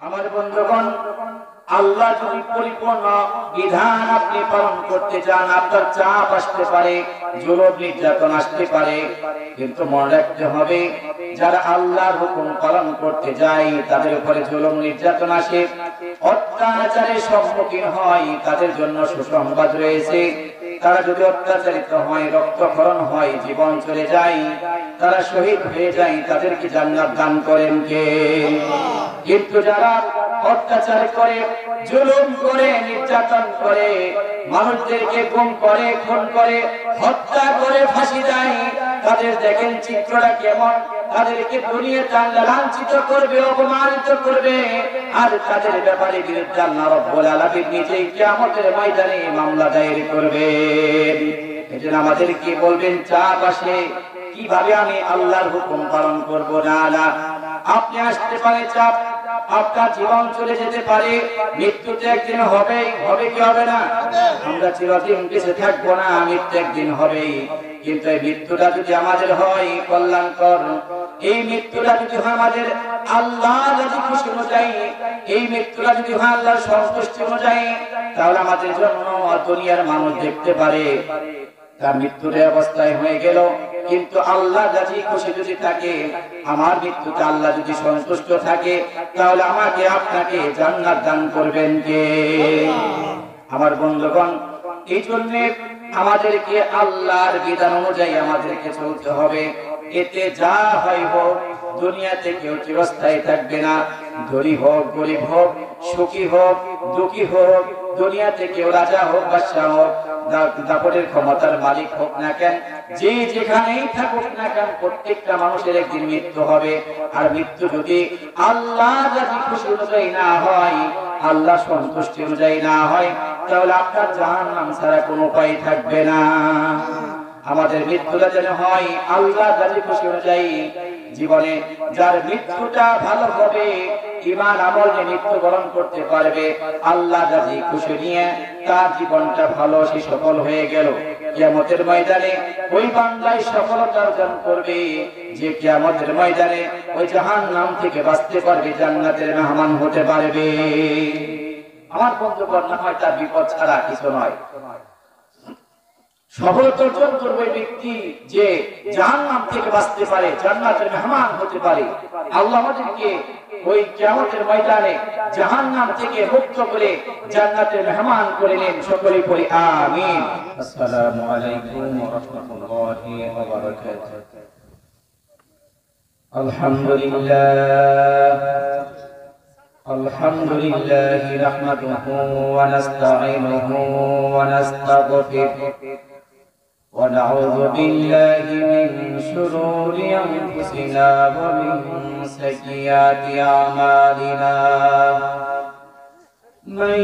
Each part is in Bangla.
আমার বন্ধুগণ, আল্লাহ যদি পরিপূর্ণ বিধান আপনি পালন করতে চান, আপনার চাপ আসতে পারে, জুলুম নির্যাতন আসতে পারে, কিন্তু মনে রাখতে হবে যারা আল্লাহর হুকুম পালন করতে যায় তাদের উপরে জুলুম নির্যাতন আসে, অত্যাচারের সম্মুখীন হয়, তাদের জন্য সুসংবাদ রয়েছে। তারা যদি অত্যাচারিত হয়, রক্তক্ষরণ হয়, জীবন চলে যায়, তারা শহীদ হয়ে যায়, তাদেরকে জান্নাত দান করেন কে? কিন্তু যারা অত্যাচার করে, জুলুম করে, নির্যাতন করে, মানুষদেরকে গুম করে, খুন করে, হত্যা করে, ফাঁসি দেয়, তাদের দেখেন চিত্রটা কেমন। তাদেরকে দুনিয়াতে আল্লাহ লাঞ্ছিত করবে, অপমানিত করবে, আর তাদের ব্যাপারে বিরুদ্ধে আল্লাহ রাব্বুল আলামিন নিজেই কিয়ামতের ময়দানে মামলা দায়ের করবে। এজন্য আমাদেরকে বলবেন চাপ আসে, কিভাবে আমি আল্লাহর হুকুম পালন করব? না, আপনি আসতে পারে চাপ, আপনার জীবন চলে যেতে পারে, মৃত্যুতে একদিন হবে কি হবে না? আমরা চিরদিন বেঁচে থাকবো না, মৃত্যু একদিন হবেই। কিন্তু এই মৃত্যুটা যদি আমাদের হয় কল্যাণকর, এই মৃত্যুটা যদি হয় আমাদের আল্লাহ যদি খুশি অনুযায়ী, এই মৃত্যুটা যদি হয় আল্লাহর সন্তুষ্টি অনুযায়ী, তাহলে আমাদের জন্য দুনিয়ার মানুষ দেখতে পারে তার মৃত্যুর অবস্থায় হয়ে গেল, কিন্তু আল্লাহ রাজি খুশি যদি থাকে, আমার মৃত্যুতে আল্লাহ যদি সন্তুষ্ট থাকে, তাহলে আমাকে আপনাকে জান্নাত দান করবেন কে? আমার বন্ধুগণ, এই জন্য আমাদেরকে আল্লাহর বিধান অনুযায়ী আমাদেরকে চলতে হবে। এতে যা হয় হোক, দুনিয়াতে কেউ চিরস্থায়ী থাকবে না। ধনী হোক, গরিব হোক, সুখী হোক, দুঃখী হোক, দুনিয়াতে কেউ রাজা হোক, বাদশাহ হোক, দাপটের ক্ষমতার মালিক হোক না কেন, যে যেখানেই থাকুক না কেন, প্রত্যেকটা মানুষের একদিন মৃত্যু হবে। আর মৃত্যু যদি আল্লাহ রাজি খুশি অনুযায়ী না হয়, আল্লাহ সন্তুষ্টি অনুযায়ী না হয়, তাহলে আপনার জাহান্নাম ছাড়া কোনো উপায় থাকবে না। আমাদের মৃত্যুটা যেন হয় আল্লাহ রাজি খুশি অনুযায়ী। জীবনে যার মৃত্যুটা ভালো হবে, ঈমান আমল নিয়ে মৃত্যুবরণ করতে পারবে, আল্লাহ রাজি খুশি নিয়ে তার জীবনটা ভালো, সে সফল হয়ে গেল। কিয়ামতের ময়দানে ওই বান্দাই সফলতা অর্জন করবে যে কিয়ামতের ময়দানে ওই জাহান্নাম থেকে বাঁচতে পারবে, জান্নাতের মেহমান হতে পারবে। আমার বন্ধুগণ, না হয় তার বিপদ ছাড়া কিছু নয়। সফলতা অর্জন করবে ব্যক্তি যে জাহান্নাম থেকে বাঁচতে পারে, জান্নাতের মেহমান হতে পারে। আল্লাহ আমাদেরকে ওই কিয়ামতের ময়দানে জাহান্নাম থেকে মুক্ত করে জান্নাতের মেহমান করে নেন। সকলেই পড়ি আমিন। আসসালামু আলাইকুম ওয়া রাহমাতুল্লাহি ওয়া বারাকাতুহু। আলহামদুলিল্লাহ নাহমাদুহু ওয়া নাস্তাঈনুহু ওয়া নাস্তাগফিরুহু ونعوذ بالله من شرور أنفسنا ومن سيئات أعمالنا من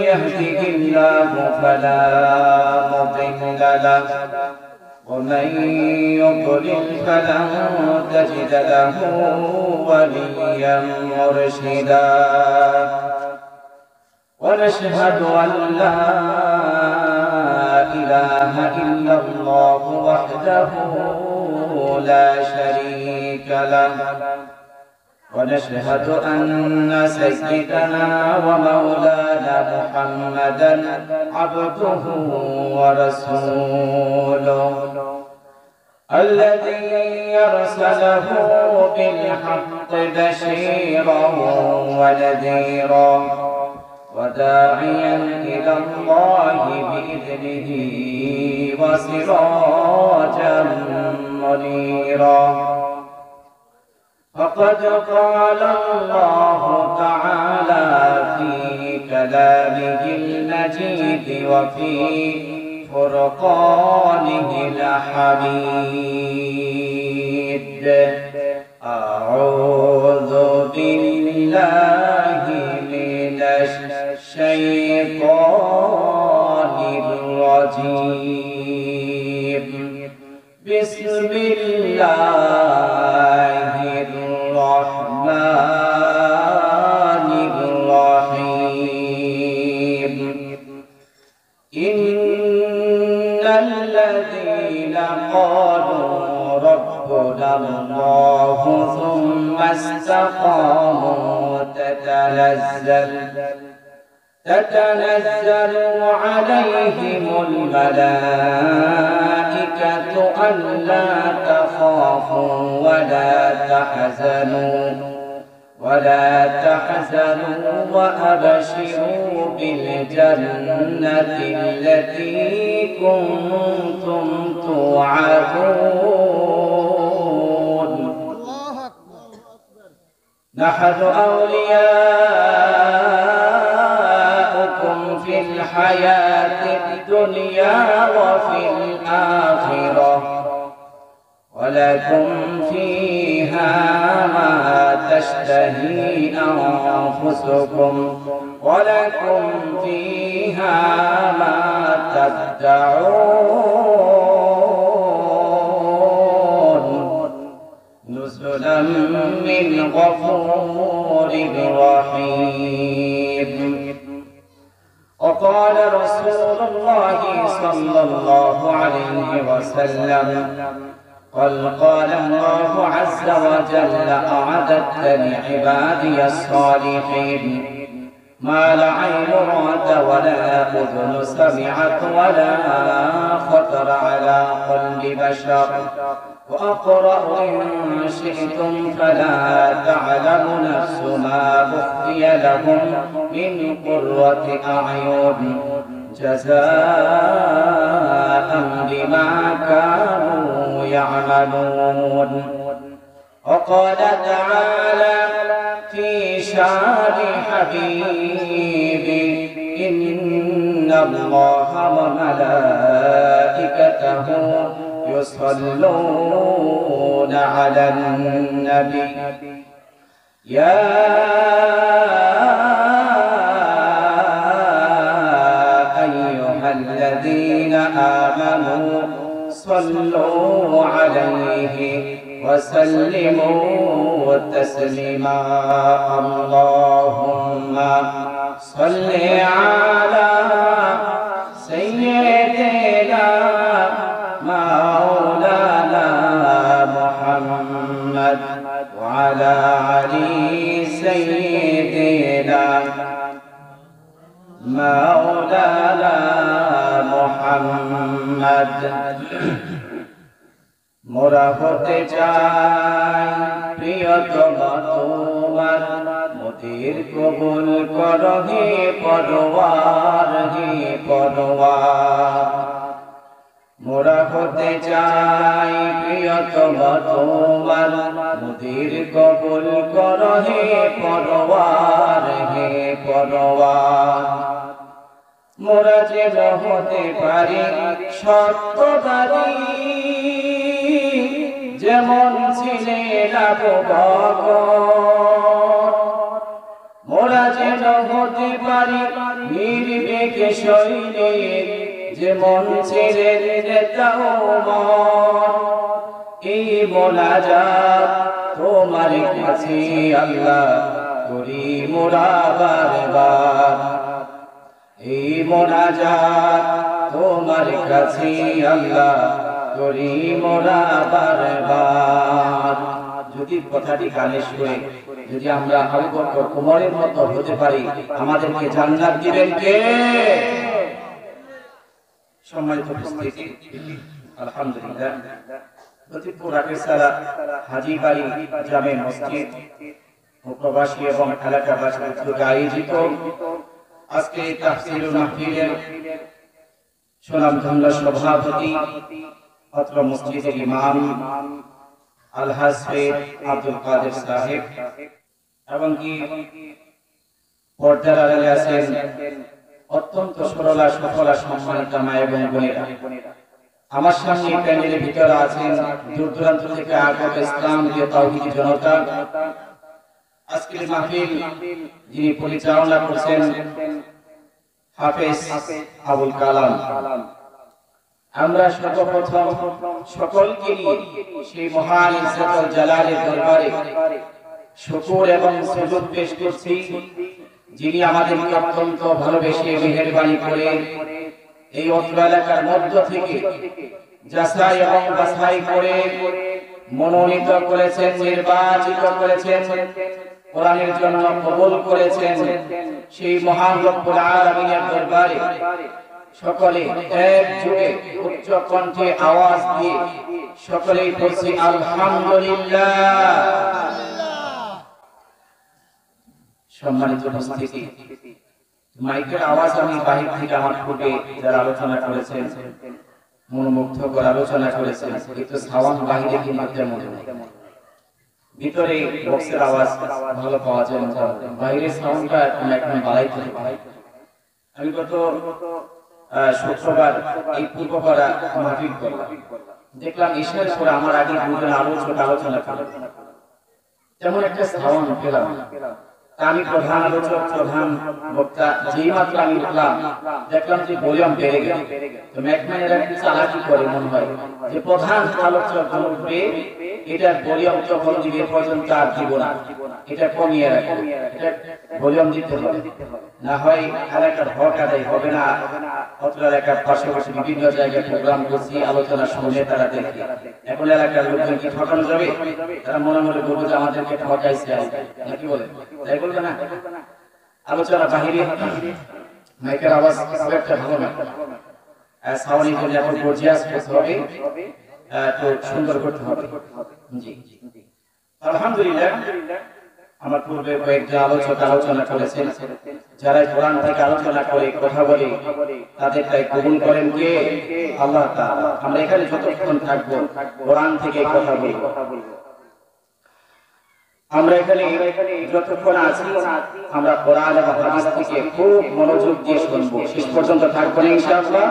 يهده الله فلا مضل له ومن يضلل فلن تجد له وليا مرشدا ونشهد أن لا إله إلا الله وحده لا شريك له ونشهد أن سيدنا ومولانا محمدا عبده ورسوله الذي أرسله بالحق بشيرا ونذيرا وداعيا إلى الله بإذنه وسراجا منيرا فقد قال الله تعالى في كلامه المجيد وفي فرقانه الحميد أعوذ بالله من الشيطان الرجيم بسم الله الرحمن الرحيم إن الذين قالوا تتنزل عليهم الملائكة ألا تخافوا ولا تحزنوا وأبشروا بالجنة التي كنتم توعدون نحن أولياؤكم في الحياة الدنيا وفي الآخرة ولكم فيها ما تشتهي أنفسكم ولكم فيها ما تدعون نزلا من غفور رحيم. وقال رسول الله صلى الله عليه وسلم قال الله عز وجل أعددت لعبادي الصالحين ما لا عين رأت ولا أذن سمعت ولا خطر على قلب بشر وأقرأ إن شئتم فلا تعلم نفس ما أخفي لهم من قرة أعين جزاء بما كانوا يعملون. وقال تعالى في شان حبيبي إن الله وملائكته يصلون على النبي يا أيها الذين آمنوا صلوا عليه وسلموا تسليما. اللهم صل على سيدنا مولانا محمد وعلى علي سيدنا مولانا محمد মোরা হতে চাই প্রিয়তম তোমার মোদের কবুল করো হে পরওয়ার মোরা হতে চাই প্রিয়তম তোমার মোদের কবুল করো হে পরওয়ার মোরা যে হতে পারি সত্যবাদী যেমন ছিলেন আবু বকর মোরা যেন হতে পারি নির্ভীক সৈনিক যেমন ছিলেন নেতা ওমর। এই মোনাজাত তোমার কাছে আল্লাহ করি মোরা বারবার এই মোনাজাত তোমার কাছে আল্লাহ করি মোরা বারবার। যদি কথাটি কানে শুনে যদি আমরা আবু বকর ওমরের মতো হতে পারি আমাদেরকে জান্নাত দিবেন কে? সম্মানিত উপস্থিতি, আলহামদুলিল্লাহ লতিফপুর আকিসারা হাজী বাড়ি জামে মসজিদ ও প্রবাসী এবং এলাকাবাসীর উদ্যোগে আয়োজিত আজকে তাফসীরুল মাহফিলের সুনামধন্য সভাপতি অত্র মসজিদের ইমাম আলহাজ সৈয়দ আব্দুল কাদের সাহেব এবং কি পর্দার আড়ালে আছেন অত্যন্ত সরলা সফলা সম্মানিতা মা এবং বোনেরা। আমার সামনে প্যান্ডেলের ভিতরে আছেন দূর দূরান্ত থেকে আগত ইসলাম প্রিয় তাওহীদি জনতা। আজকের মাহফিল যিনি পরিচালনা করছেন হাফেজ আবুল কালাম। আমরা সর্বপ্রথম সকলকে নিয়ে সেই মহান ইজ্জতুল জালালের দরবারে শুকর এবং সুজুদ পেশ করছি, যিনি আমাদেরকে অত্যন্ত ভালোবেসে মেহেরবানি করে এই অত্র এলাকার মধ্য থেকে যাচাই এবং বাছাই করে মনোনীত করেছেন, নির্বাচিত করেছেন কোরআনের জন্য কবুল করেছেন সেই মহান রব্বুল আলামিনের দরবারে সকলে একযোগে উচ্চ কণ্ঠে আওয়াজ দিয়ে সকলেই বলছি আলহামদুলিল্লাহ। সম্মানিত উপস্থিতি, মাইকের আওয়াজ আমি বাহির থেকে আমার পূর্বে যারা আলোচনা করেছেন মনোমুগ্ধকর আলোচনা করেছেন, কিন্তু সাউন্ড বাহিরে কিন্তু তেমন ভিতরে বক্সের আওয়াজ ভালো পাওয়া যায় না, বাইরের সাউন্ডটা একদম বাড়াইতে হবে। আমি গত শুক্রবার এই পূর্বপাড়া মাহফিল করলাম, দেখলাম ঈশ্বরের পরে আমার আগে দুজন আলোচনা করলাম, তেমন একটা সাউন্ড পেলাম। আমি প্রধান আলোচক প্রধান বক্তা যেই মাত্র আমি উঠলাম দেখলাম যে ভলিউম বেড়ে গেল। তো ম্যাকম্যানেরা কি চালাকি করে মনে হয় যে প্রধান আলোচক উঠবে এটার ভলিউম যখন দিবে পর্যন্ত আর দিব না, এটা কমিয়ে রাখবে, এটা ভলিউম দিতে হবে, না হয় এলাকার হক আদায় হবে না। অত্র এলাকার পাশাপাশি বিভিন্ন জায়গায় প্রোগ্রাম করছি, আলোচনা শুনে তারা দেখে। এখন এলাকার লোকজন কি ঠকানো যাবে? তারা মনে মনে বলবে যে আমাদেরকে ঠকাইছে, নাকি বলে? তাই বলবে না? আলোচনা বাহিরে মাইকের আওয়াজ একটা ভালো না, সাউন্ড যদি এখন গর্জিয়াস করতে হবে, তো সুন্দর করতে হবে। জি আলহামদুলিল্লাহ, আমার পূর্বে কয়েকটা আলোচনা করেছেন, যারা কোরআন থেকে আলোচনা করে কথা বলে তাদের তাই কবুল করেন কে? আল্লাহ তাআলা। আমরা এখানে যতক্ষণ থাকবো কোরআন থেকে কথা বলবো, আমরা এখানে যতক্ষণ আছি আমরা কোরআন এবং হাদিস থেকে খুব মনোযোগ দিয়ে শুনবো, শেষ পর্যন্ত থাকবো ইনশাআল্লাহ।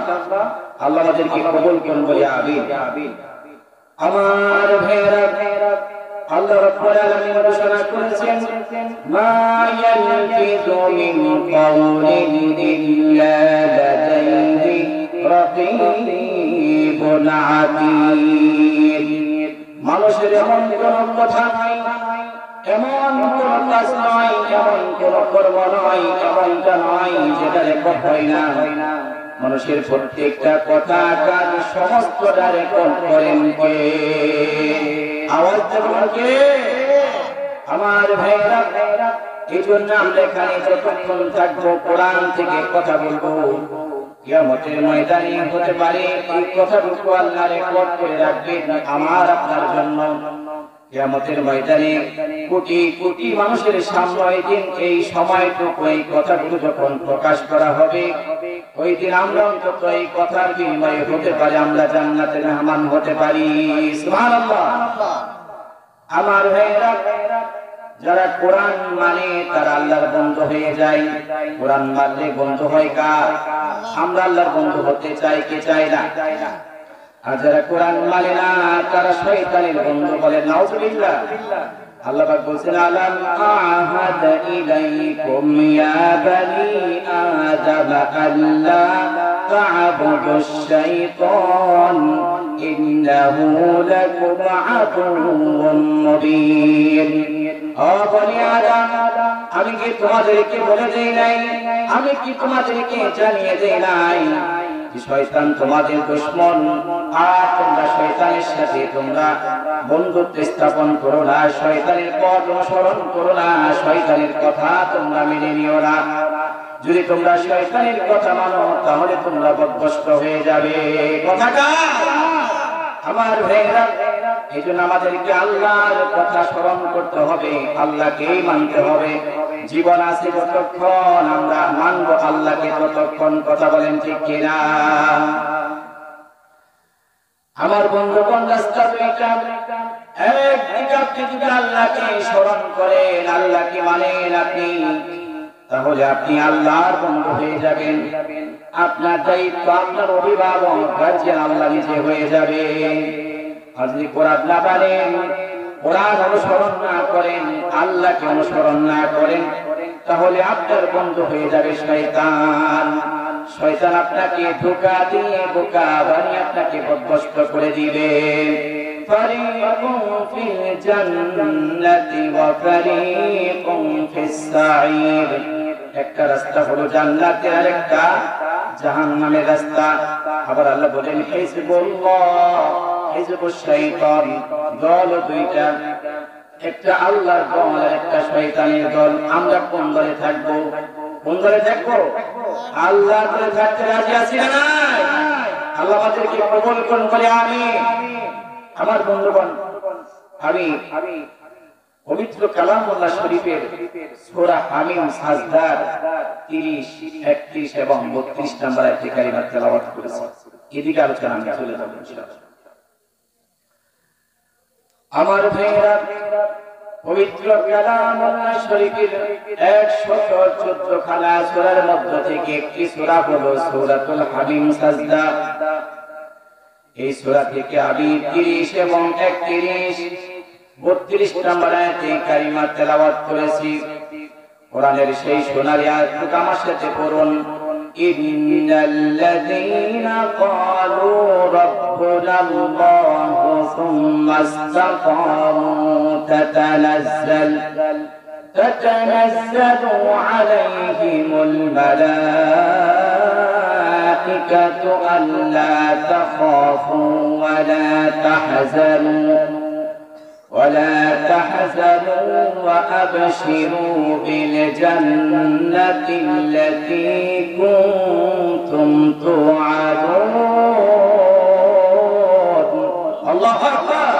আল্লাহ আমাদেরকে কবুল করুন বলি আমিন। আমার ভাইরা, আল্লাহ রাব্বুল আলামিন ঘোষণা করেছেন, মা ইয়ালফিযু মিন কাওলিন ইল্লা লাদাইহি রাকীবুন আতীদ। মানুষের এমন কোন কথা নাই, এমন কোন কাজ নয়, এমন কোন কর্ম নয়, এমনটা নয় যেটা রেকর্ড হয় না। মানুষের প্রত্যেকটা কথা কাজ সমস্তটা রেকর্ড করেন কে? আওয়াজ দেবেন কে? আমার ভাইরা, এই জন্য আমরা এখানে যতক্ষণ থাকবো কোরআন থেকে কথা বলবো। কিয়ামতের ময়দানে হতে পারে এই কথাটুকু আল্লাহ রেকর্ড করে রাখবেন আমার আপনার জন্য। কিয়ামতের ময়দানে কোটি কোটি মানুষের সামনে ওই দিন এই সময়টুকু এই কথাগুলো যখন প্রকাশ করা হবে, ওই দিন আমরা অন্তত এই কথার বিনিময়ে হতে পারে আমরা জান্নাতের মেহমান হতে পারি। সুবহানাল্লাহ। আমার ভাইরা, যারা কোরআন মানে তারা আল্লাহর বন্ধু হয়ে যায়। কোরআন মানলে বন্ধু হয় কার? আমরা আল্লাহর বন্ধু হতে চাই কে চাই না? আর যারা কোরআন মানে না তারা শয়তানের বন্ধু বলে। নাউজুবিল্লাহ। আল্লাহ পাক বলেন, আলাম আহাদ ইলাইকুম ইয়া বানি আদম আল্লা তা'বুদুশ শাইতান ইন্নাহু লাকুম আদুউম মুবিন। ও বনি আদম, আমি কি তোমাদেরকে বলে দেই নাই, আমি কি তোমাদেরকে জানিয়ে দেই নাই শয়তান তোমাদের দুশমন, আর তোমরা শয়তানের সাথে তোমরা বন্ধুত্ব স্থাপন করো না, শয়তানের পথ অনুসরণ করো না, শয়তানের কথা তোমরা মেনে নিও না। যদি তোমরা শয়তানের কথা মানো তাহলে তোমরা বদভ্রষ্ট হয়ে যাবে। কথাটা আমার ভাইরা, এই জন্য আমাদেরকে আল্লাহর কথা স্মরণ করতে হবে, আল্লাহকেই মানতে হবে। জীবন আছে যতক্ষণ আমরা মানবো আল্লাহকে ততক্ষণ। কথা বলেন ঠিক কিনা? আমার বন্ধুগণ, রাস্তা দুইটা, একদিকে আপনি যদি আল্লাহকে স্মরণ করেন, আল্লাহকে মানেন আপনি, তাহলে আপনি আল্লাহর বন্ধু হয়ে যাবেন। আপনার দায়িত্ব, আপনার অভিভাবক গার্জিয়ান আল্লাহ নিজে হয়ে যাবে। আর যদি কোরআন না পারেন, কোরআন অনুসরণ না করেন, আল্লাহকে অনুসরণ না করেন, তাহলে আপনার বন্ধু হয়ে যাবে শয়তান। শয়তান আপনাকে ধোঁকা দিয়ে বোকা বানিয়ে আপনাকে বদভ্রষ্ট করে দিবে। ফারিকুন ফিল জান্নাতি ওয়া ফারিকুন ফিস সাঈর। একটা রাস্তা হলো জান্নাতের, আর একটা জাহান্নামের রাস্তা। আবার আল্লাহ বলেন, হিজবুল্লাহ হিজবুশ শাইতান, দল দুইটা। একটা আল্লাহর দল আর একটা শয়তানের দল। আমরা কোন দলে থাকবো? কোন দলে থাকবো? আল্লাহর দলে থাকতে রাজি আছি না নাই? আল্লাহ আমাদেরকে কবুল করুন বলে আমিন। আমার বন্ধুগণ, আমি পবিত্র কালামুল্লাহ শরীফের সূরা হামিম সাজদার 30, 31 এবং 32 নম্বর আয়াতে কারিমা তেলাওয়াত করেছি। এদিকে আলোচনা আমি চলে যাব ইনশাআল্লাহ। আমার ভাইরা, পবিত্র কালামুল্লাহ শরীফের 114 খানা সূরার মধ্যে থেকে একটি সূরা হলো সূরাতুল হামিম সাজদা। এই সূরা থেকে আমি 30 এবং 31, 32 নম্বর আয়াতে কারিমা তেলাওয়াত করেছি। কোরআনের সেই সোনালী আয়াতটুকু আমার সাথে পড়ুন। ইন্নাল্লাযীনা ক্বালু রাব্বুনাল্লাহু সুম্মা ইসতাকামু তাতানাজ্জালু আলাইহিমুল মালাঈকাতু আল্লা তাখাফু ولا تحزنوا وأبشروا بالجنة التي كنتم توعدون الله أكبر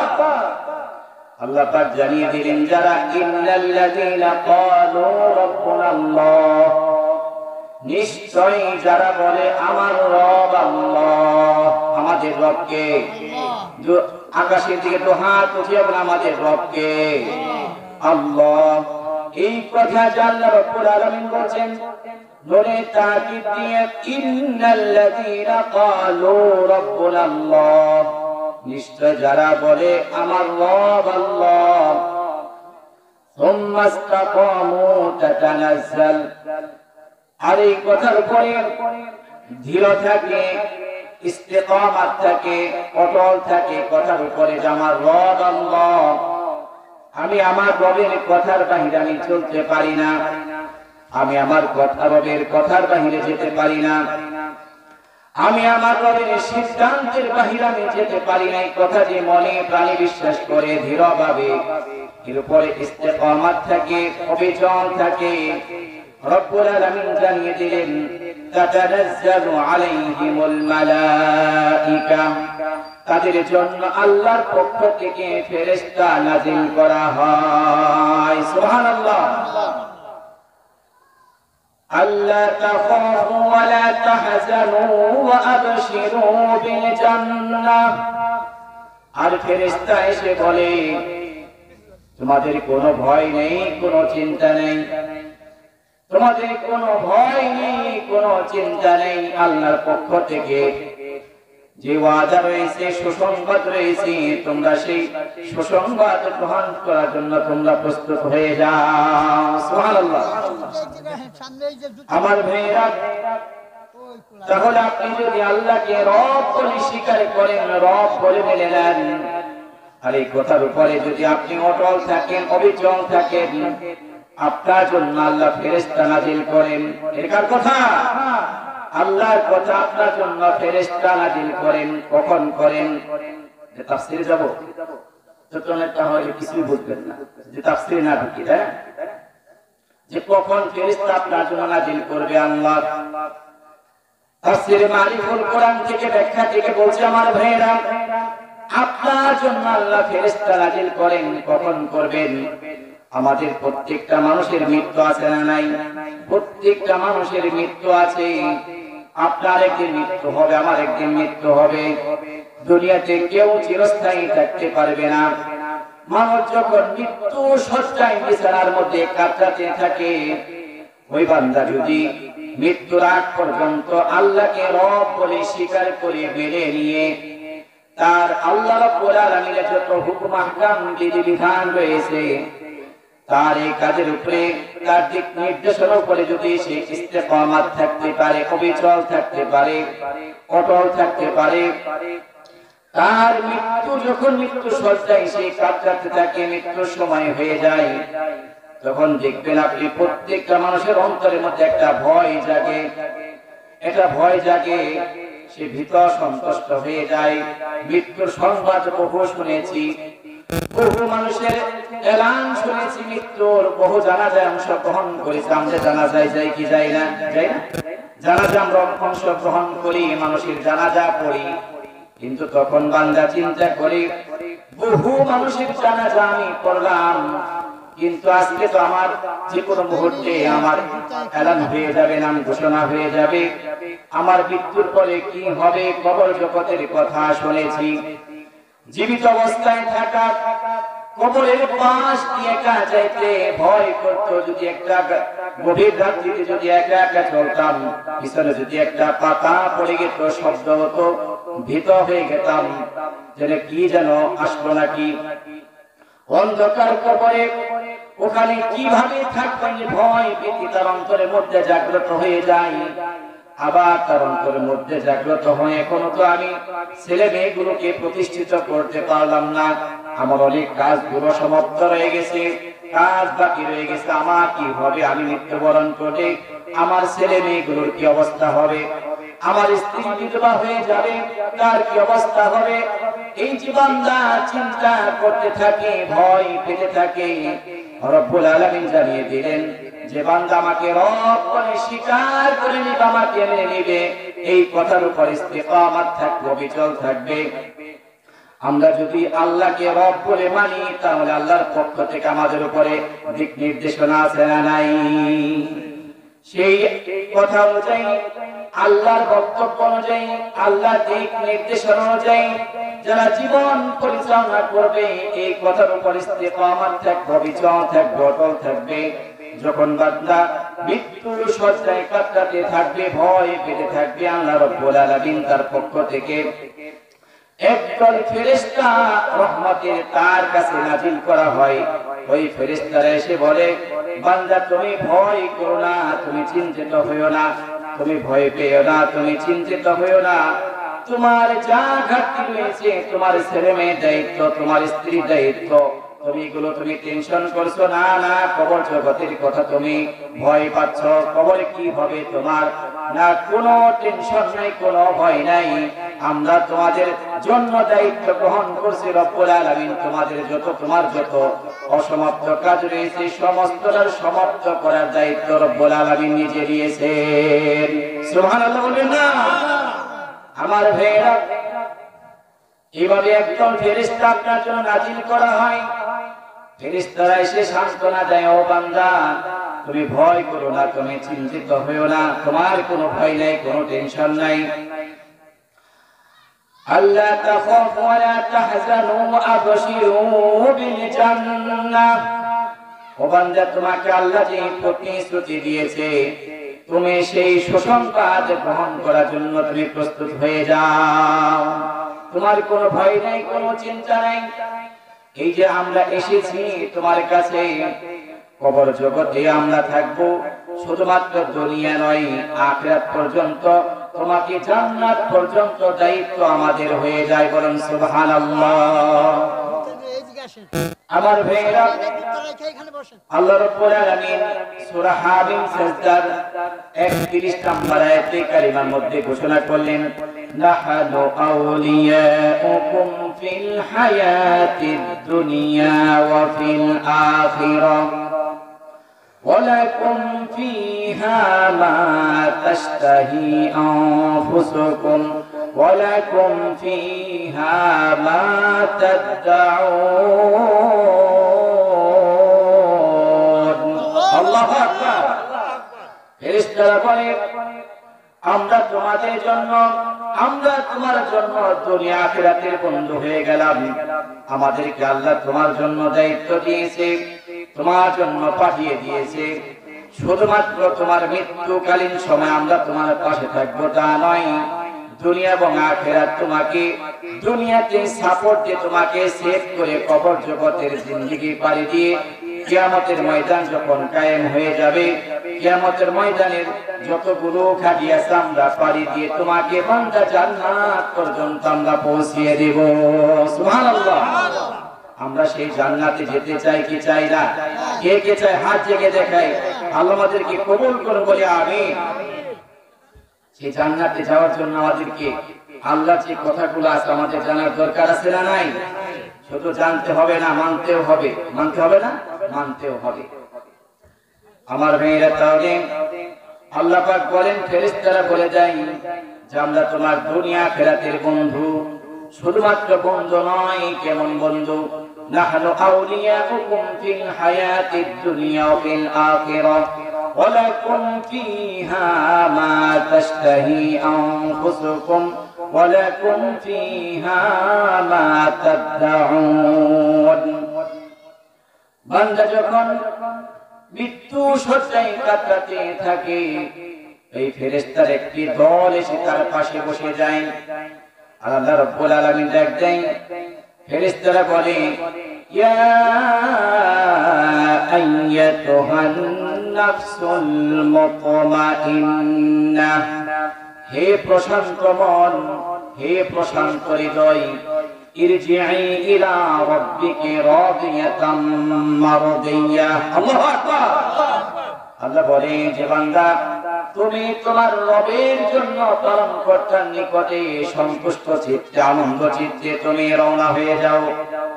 আল্লাহ পাক জানিয়ে দিলেন, যারা ইন্নাল্লাযীনা ক্বালু রাব্বুনাল্লাহ, নিশ্চয়ই যারা বলে আমার রব আল্লাহ, আমাদের রবকে, আকাশের দিকে তো হাত উঠিয়ে বলে আমাদের রবকে আল্লাহ। এই কথা আল্লাহ রাব্বুল আলামিন বলেন নূরে তাকিদ দিয়ে, ইন্নাল্লাযীনা ক্বালু রাব্বুনাল্লাহ, নিশ্চয় যারা বলে আমার রব আল্লাহ, সুম্মা ইসতাকামু তাতানাজ্জাল, আর এই কথার উপরে দৃঢ় থাকে, ইস্তেকামাত থাকে, অটল থাকে কথার উপরে যে আমার রব আল্লাহ, আমি আমার রবের কথার বাহিরে আমি চলতে পারি না, আমি আমার রবের কথার বাহিরে যেতে পারি না, আমি আমার রবের সিদ্ধান্তের বাহিরে আমি যেতে পারি না। এই কথা যে মনে প্রাণে বিশ্বাস করে দৃঢ়ভাবে এর উপরে ইস্তেকামাত থাকে, অবিচল থাকে, রব্বুল আলামিন জানিয়ে দিলেন তাতানাজ্জালু আলাইহিমুল মালাঈকা, তাদের জন্য আল্লাহর পক্ষ থেকে ফেরেশতা নাযিল করা হয়। সুবহানাল্লাহ। আল্লা তাখাফু ওয়া লা তাহজানু ওয়া আবশিরু বিল জান্নাহ, আর ফেরেশতা এসে বলে তোমাদের কোনো ভয় নেই, কোনো চিন্তা নেই, তোমাদের কোনো ভয় নেই, কোনো চিন্তা নেই, আল্লাহর পক্ষ থেকে যে ওয়াদা রয়েছে, সুসংবাদ রয়েছে, তোমরা সেই সুসংবাদ গ্রহণ করার জন্য তোমরা প্রস্তুত হয়ে যাও। সুবহানাল্লাহ। আমার ভাইরা, তাহলে আপনি যদি আল্লাহকে রব বলে স্বীকার করেন, রব বলে মেনে নেন, আর এই কথার উপরে যদি আপনি অটল থাকেন, অবিচল থাকেন, আপনার জন্য আল্লাহ ফেরেশতা নাযিল করেন। এর কথা আল্লাহর কথা আপনার জন্য ফেরেশতা নাযিল করেন। কখন করেন? যে তাফসীরে যাব যতটা হয় কিছুই বুঝবেন না, যে তাফসীরে না ঢুকি, যে কখন ফেরেশতা আপনার জন্য নাযিল করবে আল্লাহ। তাফসীরে মারিফুল কোরআন থেকে ব্যাখ্যা থেকে বলছে আমার ভাইরা, আপনার জন্য আল্লাহ ফেরেশতা নাযিল করেন। কখন করবেন? আমাদের প্রত্যেকটা মানুষের মৃত্যু আছে না নাই? প্রত্যেকটা মানুষের মৃত্যু আছে। আপনার একদিন মৃত্যু হবে, আমার একদিন মৃত্যু হবে। দুনিয়াতে কেউ চিরস্থায়ী থাকতে পারবে না। মানুষ যখন মৃত্যু শয্যায় বিছানার মধ্যে কাতরাতে থাকে, ওই বান্দা যদি মৃত্যুর আগ পর্যন্ত আল্লাহকে রব বলে স্বীকার করে মেনে নিয়ে তার আল্লাহ রাব্বুল আলামিনের যত হুকুম আহকাম বিধিবিধান রয়েছে তার এই কাজের উপরে, তার দিক নির্দেশনার উপরে যদি সে ইস্তেকামাত থাকতে পারে, অবিচল থাকতে পারে, অটল থাকতে পারে, তার মৃত্যু যখন মৃত্যু শয্যায় সে কাতরাতে থাকে, মৃত্যুর সময় হয়ে যায়, তখন দেখবেন আপনি প্রত্যেকটা মানুষের অন্তরের মধ্যে একটা ভয় জাগে, একটা ভয় জাগে, সে ভীত সন্তুষ্ট হয়ে যায়। মৃত্যুর সংবাদ বহু শুনেছি, বহু মানুষের এলান শুনেছি মৃত্যুর, বহু জানাজায় অংশগ্রহণ করেছি। আমরা জানাজায় যাই কি যাই না? যাই না? জানাজা আমরা অংশগ্রহণ করি, মানুষের জানাজা পড়ি, কিন্তু তখন বান্দা চিন্তা করি বহু মানুষের জানাজা আমি পড়লাম, কিন্তু আজকে তো আমার যে কোনো মুহূর্তে আমার এলান হয়ে যাবে, নাম ঘোষণা হয়ে যাবে, আমার মৃত্যুর পরে কি হবে? কবর জগতের কথা শুনেছি। জীবিত অবস্থায় থাকা কবরের পাশ দিয়ে একা যাইতে ভয় করতো। যদি একটা গভীর রাত্রিতে যদি একা একা চলতাম, পিছনে যদি একটা পাতা পড়ে যেত, শব্দ হতো, ভীত হয়ে গেতাম যেন কি যেন আসলো নাকি। অন্ধকার কবরে ওখানে কিভাবে থাকবেন ভয় ভীতি তার অন্তরের মধ্যে জাগ্রত হয়ে যায়। আবার তার অন্তরের মধ্যে জাগ্রত হয়ে এখনো তো আমি ছেলে মেয়েগুলোকে প্রতিষ্ঠিত করতে পারলাম না, আমার অনেক কাজগুলো সমাপ্ত রয়ে গেছে, কাজ বাকি রয়ে গেছে, আমার কি হবে? আমি মৃত্যুবরণ করে আমার ছেলে মেয়েগুলোর কি অবস্থা হবে? আমার স্ত্রী বিধবা হয়ে যাবে, তার কি অবস্থা হবে? এই জীবনটা চিন্তা করতে থাকে, ভয় পেতে থাকে। রব্বুল আলামিন জানিয়ে দিলেন যে বান্দা আমাকে রব করে স্বীকার করে নিবে, আমাকে মেনে নিবে, এই কথার উপর ইস্তিকামত থাকবে, বিচল থাকবে। আমরা যদি আল্লাহকে রব বলে মানি, তাহলে আল্লাহর পক্ষ থেকে আমাদের উপরে দিক নির্দেশনা আছে না নাই? সেই কথা অনুযায়ী, আল্লাহর বক্তব্য অনুযায়ী, আল্লাহর দিক নির্দেশনা অনুযায়ী যারা জীবন পরিচালনা করবে, এই কথার উপর ইস্তিকামত থাকবে, বিচল থাকবে, অটল থাকবে। যখন বান্দা মৃত্যুর শয্যায় কাতরাতে থাকবে, ভয় পেতে থাকবে, আল্লাহ রাব্বুল আলামিন তার পক্ষ থেকে একদল ফেরেশতা রহমতের তার কাছে নাজিল করা হয়। ওই ফেরেশতারা এসে বলে, বান্দা তুমি ভয় করো না, তুমি চিন্তিত হইও না, তুমি ভয় পেও না, তুমি চিন্তিত হইও না। তোমার যা ঘাটতি রয়েছে, তোমার ছেলে মেয়ের দায়িত্ব, তোমার স্ত্রীর দায়িত্ব, তুমি এগুলো তুমি টেনশন করছো না। না, কবর জগতের কথা তুমি ভয় পাচ্ছ, কবরে কি হবে তোমার, না, কোনো টেনশন নাই, কোনো ভয় নাই। আমরা তোমাদের জন্য দায়িত্ব গ্রহণ করছি। রব্বুল আলামিন তোমার যত অসমাপ্ত কাজ রয়েছে, সমস্তটার সমাপ্ত করার দায়িত্ব রব্বুল আলামিন নিজে নিয়েছেন। সুবহানাল্লাহ বলবেন না? আমার ভাইরা, এইভাবে একদম ফেরেশতা আপনার জন্য নাজিল করা হয়। ফেরেশতারা এসে সান্ত্বনা দেয়, ও বান্দা তুমি ভয় করো না, তুমি চিন্তিত হইও না, তোমার কোনো ভয় নাই, কোনো টেনশন নাই। আল্লাহ তাখাফু ওয়া লা তাহজানু আবশিরু বিল জান্নাহ। ও বান্দা, তোমাকে আল্লাহ যে প্রতিশ্রুতি দিয়েছে, তুমি সেই সুসংবাদ গ্রহণ করার জন্য তুমি প্রস্তুত হয়ে যাও। তোমার কোনো ভয় নাই, কোনো চিন্তা নাই। এই যে আমরা এসেছি তোমার কাছে, কবর জগতে আমরা থাকবো, শুধুমাত্র দুনিয়া নয়, আখিরাত পর্যন্ত, তোমাকে জান্নাত পর্যন্ত দায়িত্ব আমাদের হয়ে যায়। বলেন সুবহানাল্লাহ। আমার ভাইরা, আল্লাহ রাব্বুল আলামিন সূরা হামিম সিজদার 31 নম্বর আয়াতে কারিমার মধ্যে ঘোষণা করলেন, নাহনু আউলিয়াউকুম ফিল হায়াতিদ দুনিয়া ওয়া ফিল আখিরাহ ওয়ালাকুম ফিহা মা তাশতাহি আনফুসুকুম ওয়ালাকুম ফিহা মা তাদউন। আল্লাহু আকবার। ফেরেশতারা বলে, আমরা তোমাদের জন্য, আমরা তোমার জন্য দুনিয়া আখিরাতের বন্ধু হয়ে গেলাম। আমাদেরকে আল্লাহ তোমার জন্য দায়িত্ব দিয়েছে, তোমার জন্য পাঠিয়ে দিয়েছে। শুধুমাত্র তোমার মৃত্যুকালীন সময় আমরা তোমার পাশে থাকবো তা নয়, দুনিয়া এবং আখিরাত তোমাকে দুনিয়াতে সাপোর্ট দিয়ে তোমাকে সেভ করে কবর জগতের জিন্দেগি পাড়ি দিয়ে কিয়ামতের ময়দান যখন কায়েম হয়ে যাবে, কিয়ামতের ময়দানের যতগুলো ঘাটি আছে আমরা পাড়ি দিয়ে তোমাকে বান্দা জান্নাত পর্যন্ত আমরা পৌঁছিয়ে দেব। সুবহানাল্লাহ। আমরা সেই জান্নাতে যেতে চাই কি চাই না? কে কে চায় হাত জেগে দেখাই। আল্লাহ আমাদেরকে কবুল করুন বলে আমিন। সেই জান্নাতে যাওয়ার জন্য আমাদেরকে আল্লাহ যে কথাগুলো আছে আমাদের জানার দরকার আছে না নাই? শুধু জানতে হবে না, মানতেও হবে। মানতে হবে না, মানতেও হবে। আমার ভাইরা, তাহলে আল্লাহ পাক বলেন, ফেরেশতারা বলে যায় যে আমরা তোমার দুনিয়া আখিরাতের বন্ধু। শুধুমাত্র বন্ধু নয়, কেমন বন্ধু? নাহনু আউলিয়াউকুম ফিল হায়াতিদ দুনিয়া ওয়া ফিল আখিরাহ ওয়া লাকুম ফিহা মা তাশতাহি আনফুসুকুম ওয়া লাকুম ফিহা মা তাদউন। বান্দা যখন মৃত্যু শয্যায় কাতরাতে থাকে, এই ফেরেশতার একটি দল এসে তার পাশে বসে যায়। আর আল্লাহ রাব্বুল আলামিন ডাক দেন, ফেরেশতারা বলে, ইয়া আইয়াতুহান নাফসুল মুতমাইন্নাহ, হে প্রশান্ত মন, হে প্রশান্ত হৃদয়, ইরজিই ইলা রাব্বিকি রাদিয়াতাম মারদিয়াহ। আল্লাহু আকবার। আল্লাহ বলে যে বান্দা, তুমি তোমার রবের জন্য পালনকর্তার নিকটে সন্তুষ্ট চিত্তে, আনন্দ চিত্তে তুমি রওনা হয়ে যাও,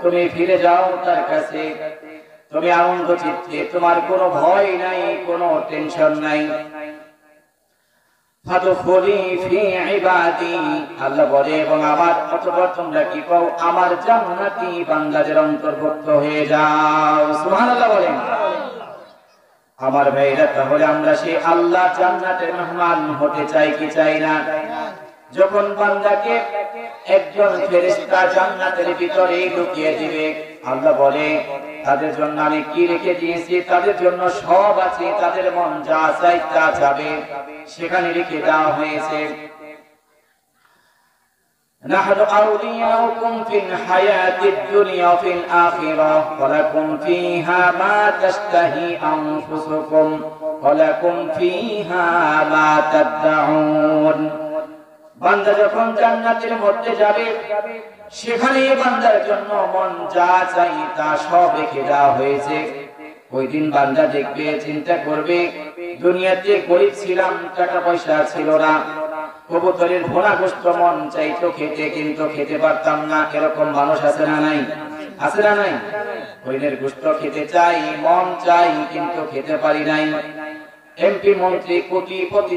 তুমি ফিরে যাও তার কাছে। তুমি আনন্দ চিত্তে, তোমার কোনো ভয় নাই, কোনো টেনশন নাই। ফাদখুলি ফি ইবাদি, আল্লাহ বলে, এবং আমার অতঃপর তোমরা কি পাও? আমার জান্নাতি বান্দাদের অন্তর্ভুক্ত হয়ে যাও। সুবহানাল্লাহ বলেন। আমার ভাইরা, তাহলে আমরা সেই আল্লাহ জান্নাতের মেহমান হতে চাই কি চাই না? যখন বান্দাকে একজন ফেরেশতা জান্নাতের ভিতরে ঢুকিয়ে দিবে, আল্লাহ বলে, তাদের জন্য আমি কি রেখে দিয়েছি? তাদের জন্য সব আছে, তাদের মন যা চাই তা যাবে, সেখানে রেখে দেওয়া হয়েছে। নাহনু আউলিয়াউকুম ফিল হায়াতিদ দুনিয়া ওয়া ফিল আখিরাহ ওয়া লাকুম ফিহা মা তাশতাহি আনফুসুকুম ওয়া লাকুম ফিহা মা তাদউন। বান্দা যখন জান্নাতের মধ্যে যাবে, সেখানে বান্দার জন্য মন যা চাই তা সব রেখে দেওয়া হয়েছে। ওই দিন বান্দা দেখবে, চিন্তা করবে, দুনিয়াতে গরিব ছিলাম, টাকা পয়সা ছিল না, কবুতরের ভোনা গোশত মন চাইতো খেতে, কিন্তু খেতে পারতাম না। এরকম মানুষ আছে না নাই? আছে না নাই? হরিণের গোশত খেতে চাই, মন চাই, কিন্তু খেতে পারি নাই। এমপি মন্ত্রী কোটিপতি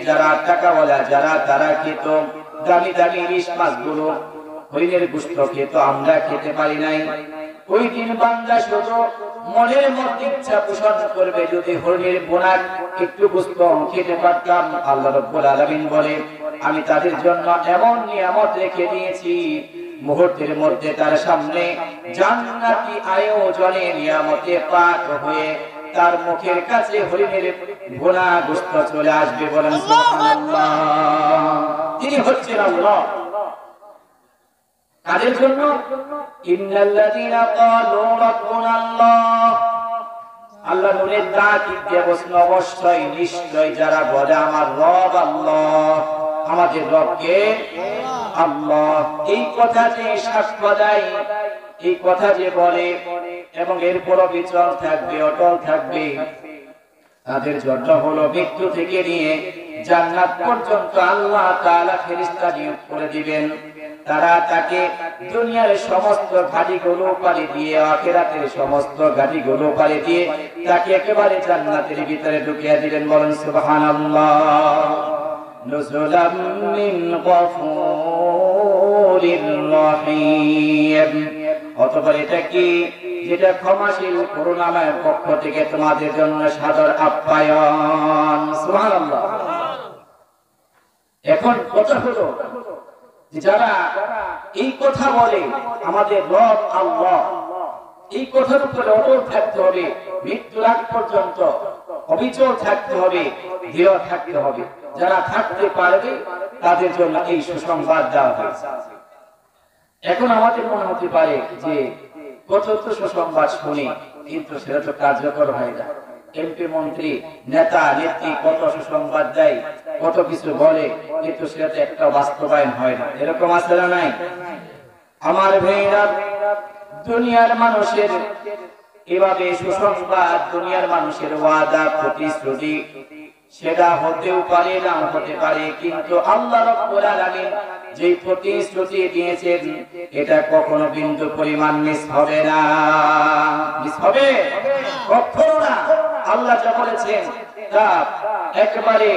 যারা টাকাওয়ালা যারা, তারা খেত দামি দামি ইলিশ মাছগুলো, হরিণের গোশত খেত, আমরা খেতে পারি নাই। ওই দিন বান্দা শুধু মনের মধ্যে ইচ্ছা পোষণ করবে, যদি হরিণের বোনা একটু গোশত খেতে পারতাম। আল্লাহ রাব্বুল আলামিন বলে, আমি তাদের জন্য এমন নিয়ামত রেখে দিয়েছি, মুহূর্তের মধ্যে তার সামনে জান্নাতি আয়োজনে নিয়ামতে পাক হয়ে তার মুখের কাছে হরিণের ভোনা গোশত চলে আসবে। বলেন সুবহানাল্লাহ। তিনি হচ্ছেন আল্লাহ। কাদের জন্য? ইন্নাল্লাযীনা ক্বালু রাব্বুনাল্লাহ, আল্লাহ নুনের তাকিদ দিয়ে বসল, অবশ্যই নিশ্চয় যারা বলে আমার রব আল্লাহ, আমাদের রবকে আল্লাহ, এই কথা যে সাক্ষ্য দেয়, এই কথা যে বলে এবং এরপরও বিচল থাকবে, অটল থাকবে, তাদের জন্য হলো মৃত্যু থেকে নিয়ে জান্নাত পর্যন্ত আল্লাহ তাআলা ফেরেশতা নিয়োগ করে দিবেন। তারা তাকে দুনিয়ার সমস্ত ঘাটিগুলো পাড়ি দিয়ে, আখিরাতের সমস্ত ঘাটিগুলো পাড়ি দিয়ে তাকে একেবারে জান্নাতের ভিতরে ঢুকিয়ে দিবেন। বলেন সুবহানাল্লাহ। নুজুলাম মিন গফুরির রহিম। অতঃপর এটা কি? যেটা ক্ষমাশীল করুণাময়ের পক্ষ থেকে তোমাদের জন্য সাদর আপ্যায়ন। সুবহানাল্লাহ। এখন কথা হলো, যারা এই কথা বলে আমাদের রব আল্লাহ, এই কথার উপরে অটল থাকতে হবে, মৃত্যুর আগ পর্যন্ত অবিচল থাকতে হবে, দৃঢ় থাকতে হবে। যারা থাকতে পারবে তাদের জন্য এই সুসংবাদ দেওয়া হয়েছে। এখন আমাদের মনে হতে পারে যে কত তো সুসংবাদ শুনি, কিন্তু সেটা তো কার্যকর হয় না। এমপি মন্ত্রী নেতা নেত্রী কত সুসংবাদ দেয়, কত কিছু বলে, কিন্তু সেটা একটা বাস্তবায়ন হয় না। এরকম আছে না নাই? আমার ভাইরা, দুনিয়ার মানুষের এভাবে সুসংবাদ, দুনিয়ার মানুষের ওয়াদা প্রতিশ্রুতি সেটা হতেও পারে না হতে পারে, কিন্তু আল্লাহ রাব্বুল আলামিন যে প্রতিশ্রুতি দিয়েছেন এটা কখনো বিন্দু পরিমাণ মিস হবে না। মিস হবে কখনো না। আল্লাহ যা বলেছেন তা একেবারে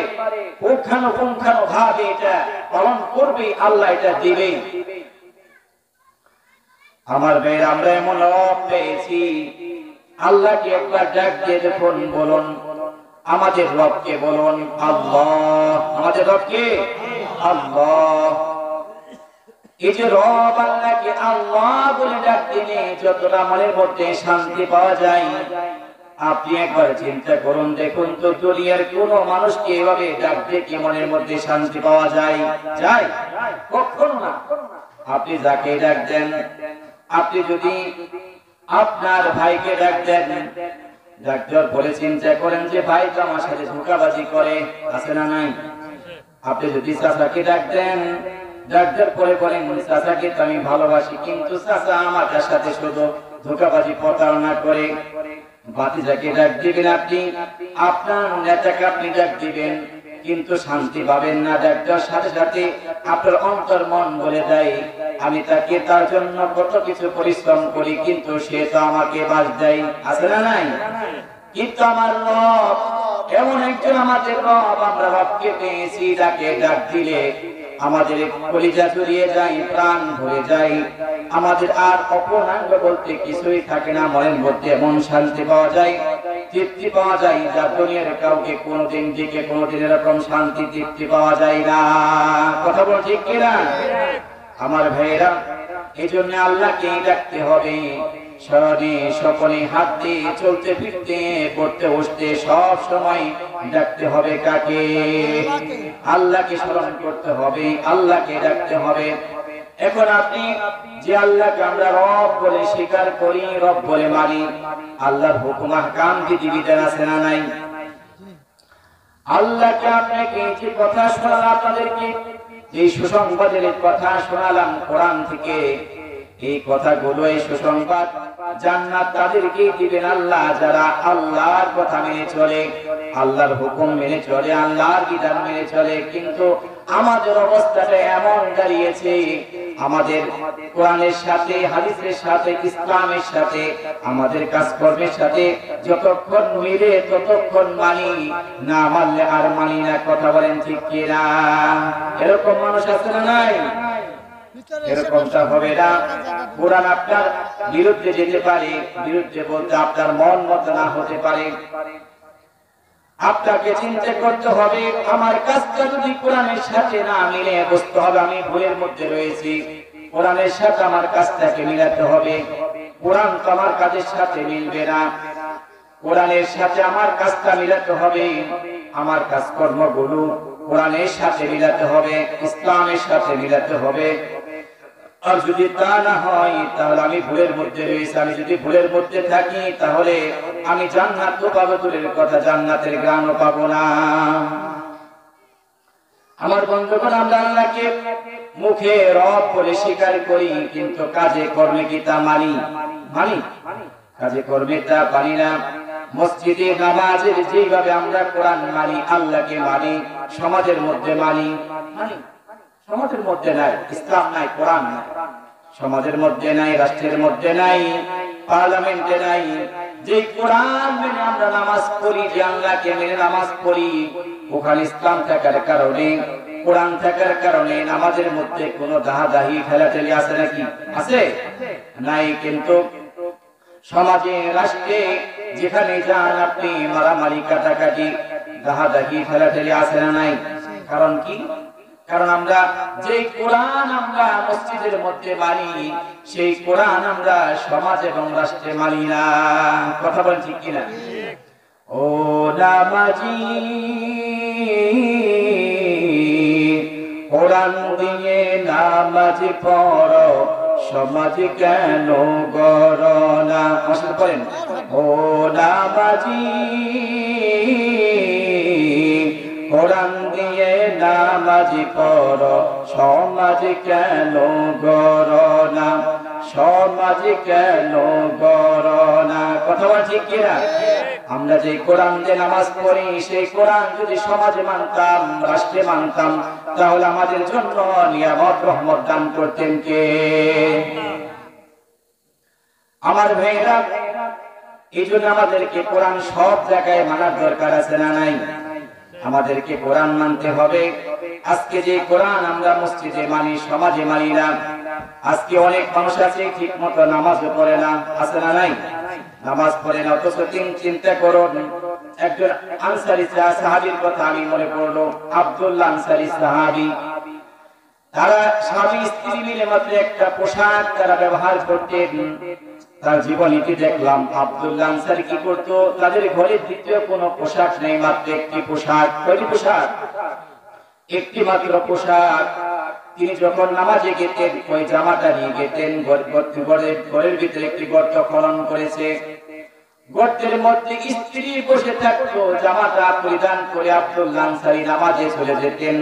পুঙ্খানুপুঙ্খানু ভাবে এটা পালন করবে, আল্লাহ এটা দিবে। আমার ভাইরা, আমরা এমন রব পেয়েছি, আল্লাহকে একবার ডাক দিয়ে দেখুন, বলুন আমাদের রবকে, বলুন আল্লাহ। আমাদের রবকে আল্লাহ। এই যে রব আল্লাহকে আল্লাহ বলে ডাক দিলে যতটা মনের মধ্যে শান্তি পাওয়া যায়, আপনি একবার চিন্তা করুন, দেখুন তো দুনিয়ার কোন মানুষকে এভাবে ডাক দিয়ে কি মনের মধ্যে শান্তি পাওয়া যায়? যায়? কখনো না। আপনি যাকে ডাক দেন, আপনি যদি আপনার ভাইকে ডাক দেন, ডাক্তার বলে চিন্তা করেন যে ভাই তো আমার সাথে ধোঁকাবাজি করে, আছে না নাই? আপনি যদি চাচাকে ডাক দেন, ডাক্তার পরে বলেন চাচাকে তো আমি ভালোবাসি, কিন্তু চাচা আমার সাথে শুধু ধোঁকাবাজি প্রতারণা করে। ভাতিজাকে ডাক দিবেন আপনি, আপনার নেতাকে আপনি ডাক দিবেন, কিন্তু শান্তি পাবেন না। ডাক্তার সাথে সাথে আপনার অন্তর মন বলে দেয় আমি তাকে তার জন্য কত কিছু পরিশ্রম করি, কিন্তু সে তো আমাকে বাস দেয়, আছে না নাই? কিন্তু আমার রব এমন একজন, আমাদের রব, আমরা রবকে পেয়েছি, যাকে ডাক দিলে আমাদের কলিজা জুড়িয়ে যায়, প্রাণ ভরে যায়, আমাদের আর অপরাঙ্গ বলতে কিছুই থাকে না। মনের মধ্যে এমন শান্তি পাওয়া যায়, তৃপ্তি পাওয়া যায়, যা দুনিয়ার কাউকে কোনোদিন দিকে কোনোদিন এরকম শান্তি তৃপ্তি পাওয়া যায় না। কথা বল ঠিক কিনা আমার ভাইয়েরা? এই জন্য আল্লাহকে ডাকতে হবে সারাদিন, সকলে হাত দিয়ে চলতে ফিরতে পড়তে বসতে সব সময় ডাকতে হবে কাকে? আল্লাহকে স্মরণ করতে হবে, আল্লাহকে ডাকতে হবে। এখন আপনি যে আল্লাহকে আমরা রব বলে স্বীকার করি, রব বলে মানি, আল্লাহর হুকুম আহকাম বিধিবিধান আছে না নাই? আল্লাহকে আপনাকে যে কথা শোনালাম, আপনাদেরকে এই সুসংবাদের কথা শোনালাম কোরআন থেকে, এই কথাগুলো, এই সুসংবাদ জান্নাত তাদেরকেই দিবেন আল্লাহ, যারা আল্লাহর কথা মেনে চলে, আল্লাহর হুকুম মেনে চলে, আল্লাহর বিধান মেনে চলে। কিন্তু আমাদের অবস্থাটা এমন দাঁড়িয়েছে, আমাদের কোরআনের সাথে, হাদিসের সাথে, ইসলামের সাথে, আমাদের কাজকর্মের সাথে যতক্ষণ মিলে ততক্ষণ মানি, না মানলে আর মানি না। কথা বলেন ঠিক কিনা? এরকম মানুষ আছে না নাই? এরকমটা হবে না। কোরআন আপনার বিরুদ্ধে যেতে পারে, বিরুদ্ধে বলতে আপনার মন মতো না হতে পারে। আপনাকে চিন্তা করতে হবে, আমার কাজটা যদি কোরআনের সাথে না মিলে, বুঝতে হবে আমি ভুলের মধ্যে রয়েছি, কোরআনের সাথে আমার কাজটাকে মিলাতে হবে। কোরআন তো আমার কাজের সাথে মিলবে না, কোরআনের সাথে আমার কাজটা মিলাতে হবে, আমার কাজকর্মগুলো কোরআনের সাথে মিলাতে হবে, ইসলামের সাথে মিলাতে হবে। আর যদি তা না হয়, তাহলে আমি ভুলের মধ্যে রয়েছি। আমি যদি ভুলের মধ্যে থাকি, তাহলে আমি জান্নাত তো পাবো দূরের কথা, জান্নাতের গ্রামও পাবো না। আমার বন্ধুগণ, আমরা আল্লাহকে মুখে রব বলে স্বীকার করি, কিন্তু কাজে কর্মে কি তা মানি? মানি? কাজে কর্মে তা মানি না। মসজিদে নামাজের যেভাবে আমরা কোরআন মানি, আল্লাহকে মানি, সমাজের মধ্যে মানি? মানি? সমাজের মধ্যে নাই, ইসলাম নাই, কোরআন নাই, সমাজের মধ্যে নাই, রাষ্ট্রের মধ্যে নাই, পার্লামেন্টে নাই। যে কোরআন মেনে আমরা নামাজ পড়ি, যে আল্লাহকে মেনে নামাজ পড়ি, ওখানে ইসলাম থাকার কারণে, কোরআন থাকার কারণে নামাজের মধ্যে কোনো দাহাদাহি ঠেলাঠেলি আছে নাকি? আছে? নাই। কিন্তু সমাজে, রাষ্ট্রে যেখানে যান আপনি, মারামারি, কাটাকাটি, দাহাদাহি ঠেলাঠেলি আছে না নাই? কারণ কি? কারণ আমরা যে কোরআন আমরা মসজিদের মধ্যে মানি, সেই কোরআন আমরা সমাজ এবং রাষ্ট্রে মানি না। কথা বলেন ঠিক কিনা? ও নামাজি, কোরআন দিয়ে নামাজ পড়ো, সমাজ কেন গড়ো না? আসলে বলেন, ও নামাজি, কোরআন দিয়ে নামাজ পড়ো, সমাজ কেন গড়ো না? সমাজে কেন গড়না। কথা বল ঠিক কিনা? আমরা যে কোরআন দিয়ে নামাজ পড়ি, সেই কোরআন যদি সমাজে মানতাম, রাষ্ট্রে মানতাম, তাহলে আমাদের জন্য নিয়ামত রহমত দান করতেন কে? আমার ভাইরা, এই জন্য আমাদেরকে কোরআন সব জায়গায় মানার দরকার আছে না নাই? আমাদেরকে কোরআন মানতে হবে। আজকে যে কোরআন আমরা মসজিদে মানি, সমাজে মানি না। আজকে অনেক মানুষ আছে ঠিক মতো নামাজও পড়ে না, আছে না নাই? নামাজ পড়ে না, অথচ চিন্তা করুন, একজন আনসারী সাহাবীর কথা আমি মনে পড়লো, আব্দুল্লাহ আনসারী সাহাবী। তারা স্বামী স্ত্রী মিলে মাত্র একটা পোশাক তারা ব্যবহার করতেন। তার জীবনীতে দেখলাম আব্দুল্লাহ আনসারী কি করতো, তাদের ঘরে দ্বিতীয় কোনো পোশাক নেই, মাত্র একটি পোশাক। কয়টি পোশাক? একটি মাত্র পোশাক। তিনি যখন নামাজে গেতেন, ওই জামাটা নিয়ে গেতেন। ঘরের ভিতরে একটি গর্ত খনন করেছে, গর্তের মধ্যে স্ত্রী বসে থাকতো, জামাটা পরিধান করে আব্দুল্লাহ আনসারী নামাজে চলে যেতেন।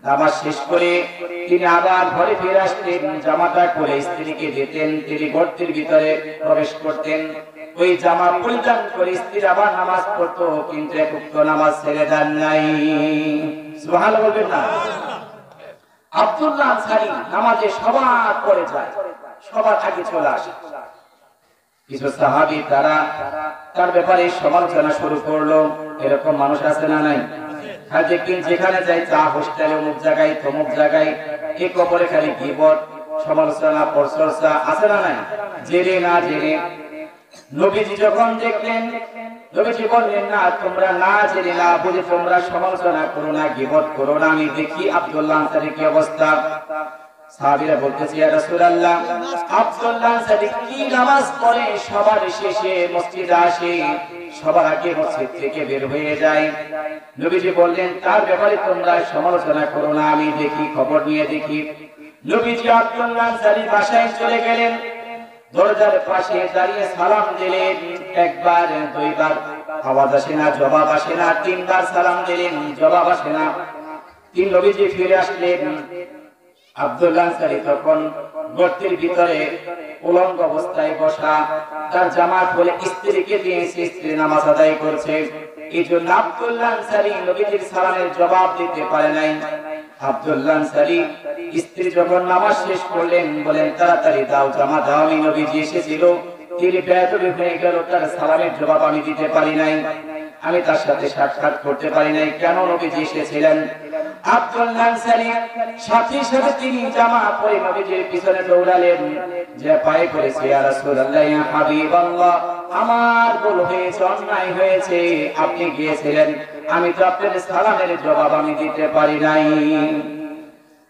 নামাজ শেষ করে তিনি আবার ঘরে ফিরে আসতেন, জামাটা করে স্ত্রীকে দিতেন, তিনি গর্তের ভিতরে প্রবেশ করতেন, ওই জামা পরিধান করে স্ত্রী আবার নামাজ পড়তো, কিন্তু একক নামাজ ছেড়ে দেন নাই। সুবহানাল্লাহ বলবেন না? আব্দুল্লাহ আনসারী নামাজে সবার পরে যায়, সবার আগে চলে আসে। কিছু সাহাবী তারা তার ব্যাপারে সমালোচনা শুরু করলো। এরকম মানুষ আছে না নাই? দেখবেন যেখানে যাই, চা হোস্টেলে, অমুক জায়গায়, তমুক জায়গায়, এক অপরে খালি গীবত, সমালোচনা, প্রশংসা, আছে না নাই? জেনে না জেনে। নবীজি যখন দেখলেন, নবীজি বললেন, না, তোমরা না জেনে না বুঝে তোমরা সমালোচনা করো না, গীবত করো না। আমি দেখি আব্দুল্লাহ আনসারীর কি অবস্থা। সাহাবীরা বলতেছে, ইয়া রাসূলুল্লাহ, আব্দুল্লাহ আনসারী কি নামাজ পড়ে, সবার শেষে মসজিদে আসে, সবার আগে মসজিদ থেকে বের হয়ে যায়। নবীজি বললেন, তার ব্যাপারে তোমরা সমালোচনা করো না, আমি দেখি, খবর নিয়ে দেখি। নবীজি আব্দুল্লাহ আনসারীর বাসায় চলে গেলেন, দরজার পাশে দাঁড়িয়ে সালাম দিলেন। একবার, দুইবার, আওয়াজ আসে না, জবাব আসে না। তিনবার সালাম দিলেন, জবাব আসে না। তিন নবীজি ফিরে আসলেন। আব্দুল্লাহ আনসারী তখন গর্তের ভিতরে উলঙ্গ অবস্থায় বসা, তার জামা খুলে স্ত্রীকে দিয়েছে, স্ত্রী নামাজ আদায় করছে। এই জন্য আব্দুল্লাহ আনসারী নবীজির সালামের জবাব দিতে পারে নাই। আব্দুল্লাহ আনসারী স্ত্রী যখন নামাজ শেষ করলেন, বলেন, তাড়াতাড়ি দাও, জামা দাও, আমি নবীজি এসেছিল, তিনি বেয়াদবি হয়ে গেল, তার সালামের জবাব আমি দিতে পারি নাই, আমি তার সাথে সাক্ষাৎ করতে পারি নাই, কেন নবীজি এসেছিলেন? আব্দুল্লাহ আনসারী সাথে সাথে তিনি জামা পরে নবীজির পিছনে দৌড়ালেন, যে পায়ে করেছে, ইয়া রাসূলুল্লাহ, ইয়া হাবিবাল্লাহ, আমার ভুল হয়েছে, অন্যায় হয়েছে, আপনি গিয়েছিলেন, আমি তো আপনার সালামের জবাব আমি দিতে পারি নাই।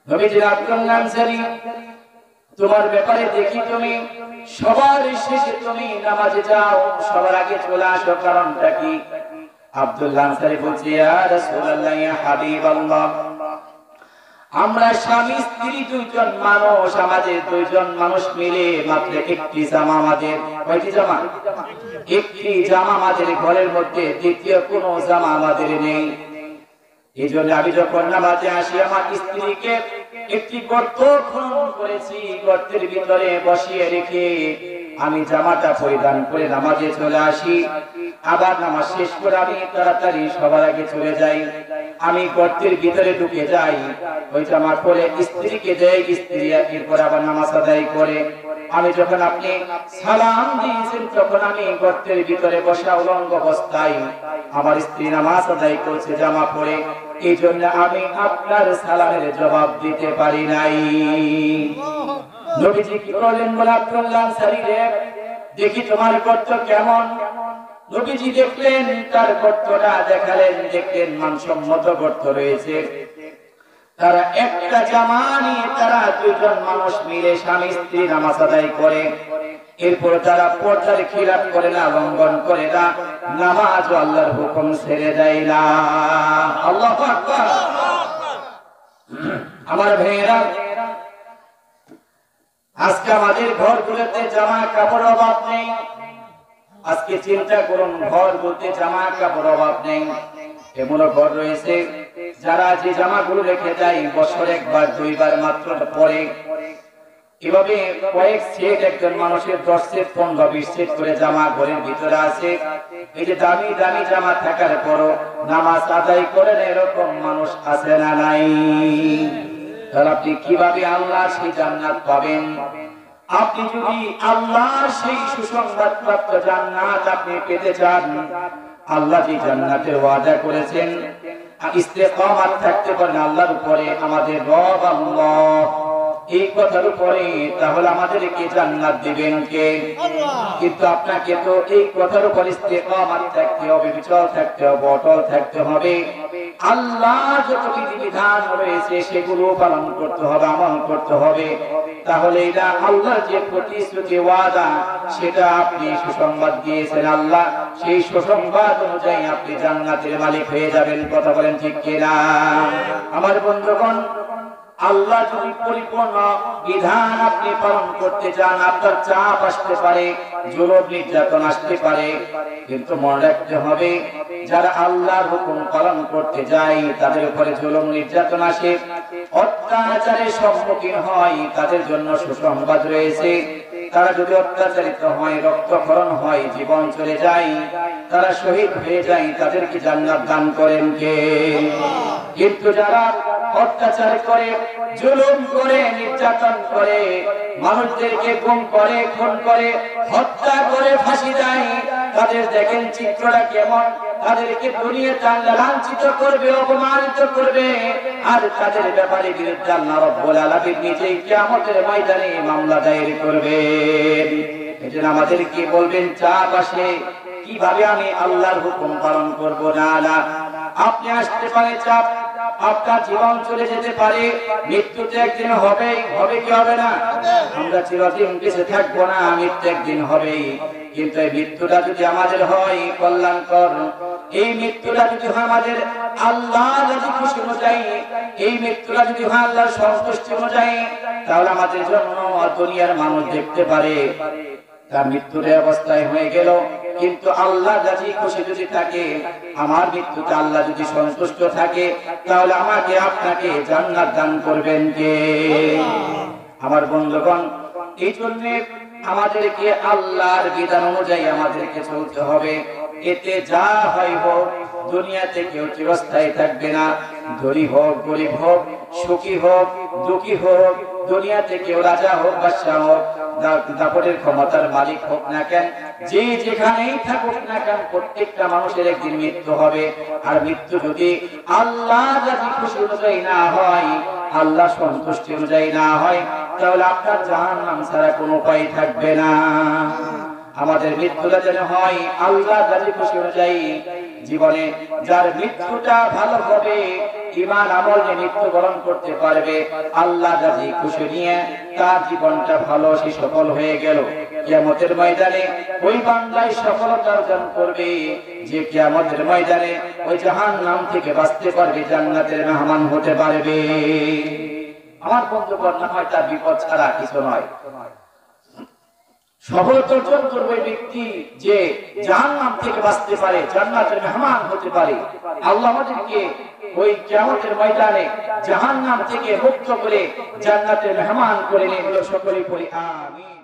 নবীজি, আব্দুল্লাহ আনসারী, তোমার ব্যাপারে দেখি তুমি সবার শেষে তুমি নামাজে যাও, সবার আগে চলে আসো, কারণটা কি? আব্দুল্লাহ আনসারী বলছে, ইয়া রাসূলুল্লাহ, ইয়া হাবিবাল্লাহ, আমরা স্বামী স্ত্রী দুইজন মানুষ, আমাদের দুইজন মানুষ মিলে মাত্র একটি জামা, আমাদের কয়টি জামা? একটি জামা আমাদের ঘরের মধ্যে, দ্বিতীয় কোনো জামা আমাদের নেই। এই জন্য আমি যখন নামাজে আসি, আমার স্ত্রীকে একটি গর্ত খনন করেছি, গর্তের ভিতরে বসিয়ে রেখে আমি জামাটা পরিধান করে নামাজে চলে আসি। আবার নামাজ শেষ করে আমি তাড়াতাড়ি সবার আগে চলে যাই, আমি গর্তের ভিতরে ঢুকে যাই, ওই জামা পরে স্ত্রীকে দেই, স্ত্রী এরপর আবার নামাজ আদায় করে। আমি যখন আপনি সালাম দিয়েছেন, তখন আমি গর্তের ভিতরে বসা উলঙ্গ অবস্থায় আমার স্ত্রী নামাজ আদায় করছে জামা পরে, এই জন্য আমি আপনার সালামের জবাব দিতে পারি নাই। নবীজি কি করলেন? বলে, আব্দুল্লাহ আনসারী রে, দেখি তোমার গর্ত কেমন। নবীজি দেখলেন, তার গর্তটা দেখালেন, দেখলেন মানসম্মত গর্ত রয়েছে। তারা একটা জামা নিয়ে তারা দুইজন মানুষ মিলে স্বামী স্ত্রী নামাজ আদায় করে। এরপর তারা পর্দার খিলাফ করে না, লঙ্ঘন করে না, নামাজ ও আল্লাহর হুকুম ছেড়ে দেয় না। আল্লাহু আকবার। আমার ভাইয়েরা, আজকে আমাদের ঘরগুলোতে জামা কাপড় অভাব নেই। আজকে চিন্তা করুন, ঘর বলতে জামা কাপড় অভাব নেই। এমন ঘর রয়েছে যারা যে জামাগুলো রেখে যায় বছর একবার দুইবার মাত্র পরে, এভাবে কয়েক সেট একজন মানুষের 10 সেট 15-20 সেট করে জামা ঘরের ভিতরে আছে। এই যে দামি দামি জামা থাকার পরও নামাজ আদায় করেন এরকম মানুষ আছে না নাই? তাহলে আপনি কিভাবে আল্লাহর সেই জান্নাত পাবেন? আপনি যদি আল্লাহর সেই সুসংবাদ প্রাপ্ত জান্নাত আপনি পেতে চান, আল্লাহ যে জান্নাতের ওয়াদা করেছেন, ইস্তেকামাত থাকতে পারেন আল্লাহর উপরে, আমাদের রব আল্লাহ এই কথার উপরে, তাহলে আমাদেরকে জান্নাত দিবেন কে? কিন্তু আপনাকে তো এই কথার উপর ইস্তেকামাত থাকতে হবে, বিচল থাকতে হবে, অটল থাকতে হবে। আল্লাহ যত বিধিবিধান রয়েছে সেগুলো পালন করতে হবে, আমল করতে হবে। তাহলে এটা আল্লাহর যে প্রতিশ্রুতি ওয়াদা, সেটা আপনি সুসংবাদ দিয়েছেন, আল্লাহ সেই সুসংবাদ অনুযায়ী আপনি জান্নাতের মালিক হয়ে যাবেন। কথা বলেন ঠিক কিনা? আমার বন্ধুগণ, আল্লাহ যদি পরিপূর্ণ বিধান আপনি পালন করতে চান, আপনার চাপ আসতে পারে, জুলুম নির্যাতন আসতে পারে, কিন্তু মনে রাখতে হবে যারা আল্লাহর হুকুম পালন করতে যায় তাদের উপরে জুলুম নির্যাতন আসে, অত্যাচারের সম্মুখীন হয়, তাদের জন্য সুসংবাদ রয়েছে। তারা যদি অত্যাচারিত হয়, রক্তক্ষরণ হয়, জীবন চলে যায়, তারা শহীদ হয়ে যায়, তাদেরকে জান্নাত দান করেন কে? কিন্তু যারা অত্যাচার করে, জুলুম করে, নির্যাতন করে, মানুষদেরকে গুম করে, খুন করে, হত্যা করে, ফাঁসি দেয়, তাদের দেখেন চিত্রটা কেমন? তাদেরকে দুনিয়াতে লাঞ্ছিত করবে, অপমানিত করবে, আর তাদের ব্যাপারে বিরুদ্ধে আল্লাহ রাব্বুল আলামিন নিজেই কিয়ামতের ময়দানে মামলা দায়ের করবেন। এজন্য আমাদের কি বলবেন? চাপ আসে, কিভাবে আমি আল্লাহর হুকুম পালন করব? না, আপনি আসতে পারে চাপ, আপনার জীবন চলে যেতে পারে, মৃত্যুতে একদিন হবেই, হবে কি হবে না? আমরা চিরদিন বেঁচে থাকবো না, মৃত্যু একদিন হবেই। কিন্তু এই মৃত্যুটা যদি আমাদের হয় কল্যাণকর, এই মৃত্যুটা যদি হয় আমাদের আল্লাহ যদি খুশি অনুযায়ী, এই মৃত্যুটা যদি হয় আল্লাহর সন্তুষ্টি অনুযায়ী, তাহলে আমাদের জন্য দুনিয়ার মানুষ দেখতে পারে তার মৃত্যুর অবস্থায় হয়ে গেল, কিন্তু আল্লাহ রাজি খুশি যদি থাকে, আমার মৃত্যুতে আল্লাহ যদি সন্তুষ্ট থাকে, তাহলে আমাকে আপনাকে জান্নাত দান করবেন কে? আমার বন্ধুগণ, এই জন্য আমাদেরকে আল্লাহর বিধান অনুযায়ী আমাদেরকে চলতে হবে। এতে যা হয় হোক, দুনিয়াতে কেউ চিরস্থায়ী থাকবে না। ধনী হোক, গরিব হোক, সুখী হোক, দুঃখী হোক, দুনিয়াতে কেউ রাজা হোক, বাদশা হোক, দাপটের ক্ষমতার মালিক হোক না কেন, যে যেখানেই থাকুক না কেন, প্রত্যেকটা মানুষের একদিন মৃত্যু হবে। আর মৃত্যু যদি আল্লাহ রাজি খুশি অনুযায়ী না হয়, আল্লাহ সন্তুষ্টি অনুযায়ী না হয়, তাহলে আপনার জাহান্নাম ছাড়া কোনো উপায় থাকবে না। আমাদের মৃত্যুটা যেন হয় আল্লাহ রাজি খুশি অনুযায়ী। জীবনে যার মৃত্যুটা ভালো হবে, ঈমান আমল নিয়ে মৃত্যুবরণ করতে পারবে, আল্লাহ রাজি খুশি নিয়ে তার জীবনটা ভালো, সে সফল হয়ে গেল। কিয়ামতের ময়দানে ওই বান্দাই সফলতা অর্জন করবে যে কিয়ামতের ময়দানে ওই জাহান্নাম থেকে বাঁচতে পারবে, জান্নাতের মেহমান হতে পারবে। আমার বন্ধুগণ, না হয় তার বিপদ ছাড়া কিছু নয়। সফলতা অর্জন করবে ব্যক্তি যে জাহান্নাম থেকে বাঁচতে পারে, জান্নাতের মেহমান হতে পারে। আল্লাহ আমাদেরকে ওই কিয়ামতের ময়দানে জাহান্নাম থেকে মুক্ত করে জান্নাতের মেহমান করে নিন। সকলেই পড়ি আমিন।